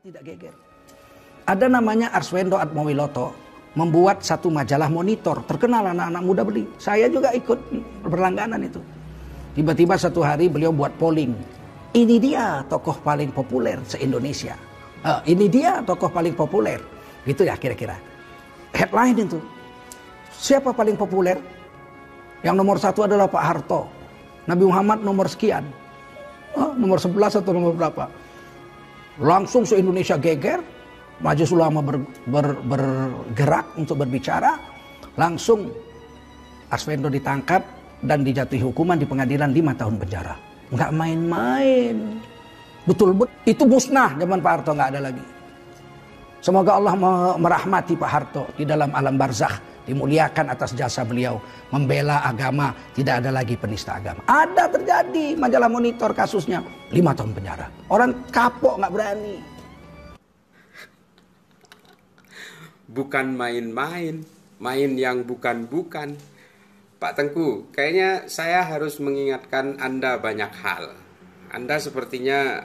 Tidak geger. Ada namanya Arswendo Atmowiloto membuat satu majalah monitor, terkenal anak-anak muda beli. Saya juga ikut berlangganan itu. Tiba-tiba satu hari beliau buat polling. Ini dia tokoh paling populer se-Indonesia. Ini dia tokoh paling populer. Gitu ya kira-kira. Headline itu. Siapa paling populer? Yang nomor satu adalah Pak Harto. Nabi Muhammad nomor sekian. Nomor 11 atau nomor berapa? Langsung se-Indonesia geger, Majelis Ulama bergerak untuk berbicara, langsung Arswendo ditangkap dan dijatuhi hukuman di pengadilan 5 tahun penjara. Nggak main-main. Betul-betul itu musnah zaman Pak Harto, nggak ada lagi. Semoga Allah merahmati Pak Harto di dalam alam barzakh, dimuliakan atas jasa beliau membela agama, tidak ada lagi penista agama. Ada terjadi majalah monitor kasusnya 5 tahun penjara. Orang kapok nggak berani. Bukan main-main, main yang bukan-bukan. Pak Tengku, kayaknya saya harus mengingatkan Anda banyak hal. Anda sepertinya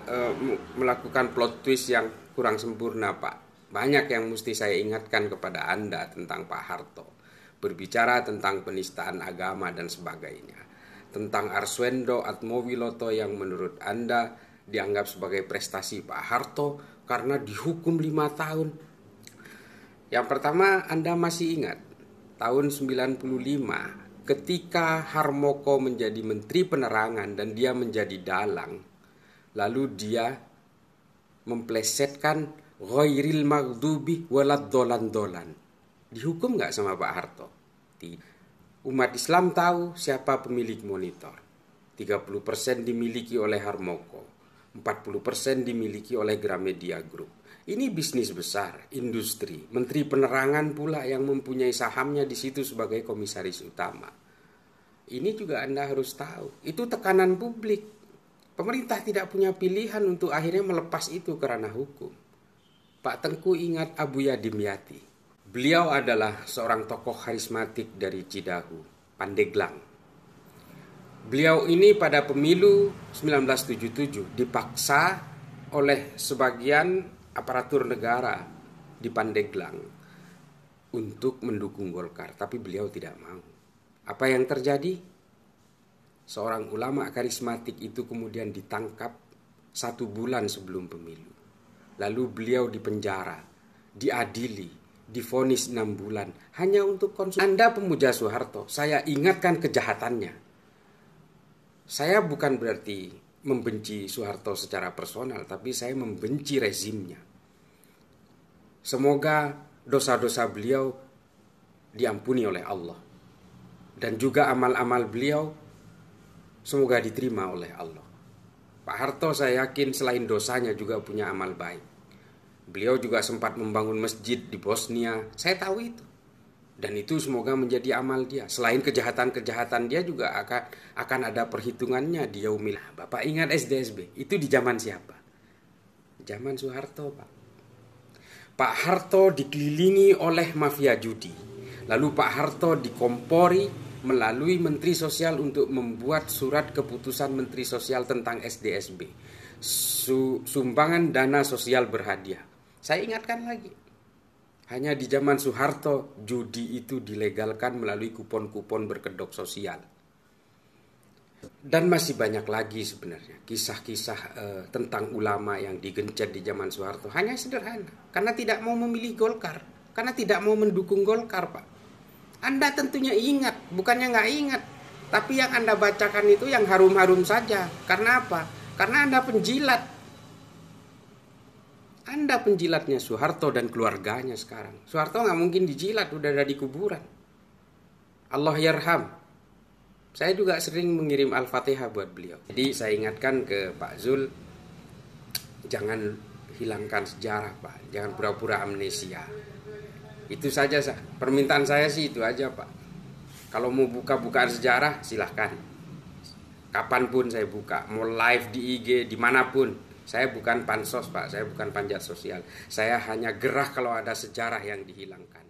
melakukan plot twist yang kurang sempurna, Pak. Banyak yang mesti saya ingatkan kepada Anda tentang Pak Harto. Berbicara tentang penistaan agama dan sebagainya. Tentang Arswendo Atmowiloto yang menurut Anda dianggap sebagai prestasi Pak Harto karena dihukum 5 tahun. Yang pertama, Anda masih ingat tahun 95 ketika Harmoko menjadi Menteri Penerangan dan dia menjadi dalang. Lalu dia memplesetkan ghairil maghdubi waladdolan-dolan. Dihukum nggak sama Pak Harto? Umat Islam tahu siapa pemilik monitor. 30% dimiliki oleh Harmoko, 40% dimiliki oleh Gramedia Group. Ini bisnis besar, industri. Menteri Penerangan pula yang mempunyai sahamnya di situ sebagai komisaris utama. Ini juga Anda harus tahu. Itu tekanan publik. Pemerintah tidak punya pilihan untuk akhirnya melepas itu karena hukum. Pak Tengku ingat Abuya Dimyati. Beliau adalah seorang tokoh karismatik dari Cidahu, Pandeglang. Beliau ini pada pemilu 1977 dipaksa oleh sebagian aparatur negara di Pandeglang untuk mendukung Golkar, tapi beliau tidak mau. Apa yang terjadi? Seorang ulama karismatik itu kemudian ditangkap 1 bulan sebelum pemilu. Lalu beliau dipenjara, diadili, divonis 6 bulan hanya untuk konsumsi. Anda pemuja Soeharto, saya ingatkan kejahatannya. Saya bukan berarti membenci Soeharto secara personal, tapi saya membenci rezimnya. Semoga dosa-dosa beliau diampuni oleh Allah. Dan juga amal-amal beliau semoga diterima oleh Allah. Pak Harto saya yakin selain dosanya juga punya amal baik. Beliau juga sempat membangun masjid di Bosnia. Saya tahu itu. Dan itu semoga menjadi amal dia. Selain kejahatan-kejahatan dia juga akan ada perhitungannya di yaumil. Bapak ingat SDSB? Itu di zaman siapa? Zaman Soeharto, Pak. Pak Harto dikelilingi oleh mafia judi. Lalu Pak Harto dikompori melalui Menteri Sosial untuk membuat surat keputusan Menteri Sosial tentang SDSB. Sumbangan dana sosial berhadiah. Saya ingatkan lagi. Hanya di zaman Soeharto judi itu dilegalkan melalui kupon-kupon berkedok sosial. Dan masih banyak lagi sebenarnya kisah-kisah tentang ulama yang digencet di zaman Soeharto. Hanya sederhana. Karena tidak mau memilih Golkar. Karena tidak mau mendukung Golkar, Pak. Anda tentunya ingat, bukannya nggak ingat. Tapi yang Anda bacakan itu yang harum-harum saja. Karena apa? Karena Anda penjilat. Anda penjilatnya Soeharto dan keluarganya sekarang. Soeharto nggak mungkin dijilat, udah ada di kuburan. Allah yarham. Saya juga sering mengirim Al-Fatihah buat beliau. Jadi saya ingatkan ke Pak Zul, jangan hilangkan sejarah, Pak. Jangan pura-pura amnesia. Itu saja, permintaan saya sih itu aja, Pak. Kalau mau buka-bukaan sejarah, silahkan. Kapanpun saya buka, mau live di IG, dimanapun. Saya bukan pansos, Pak, saya bukan panjat sosial. Saya hanya gerah kalau ada sejarah yang dihilangkan.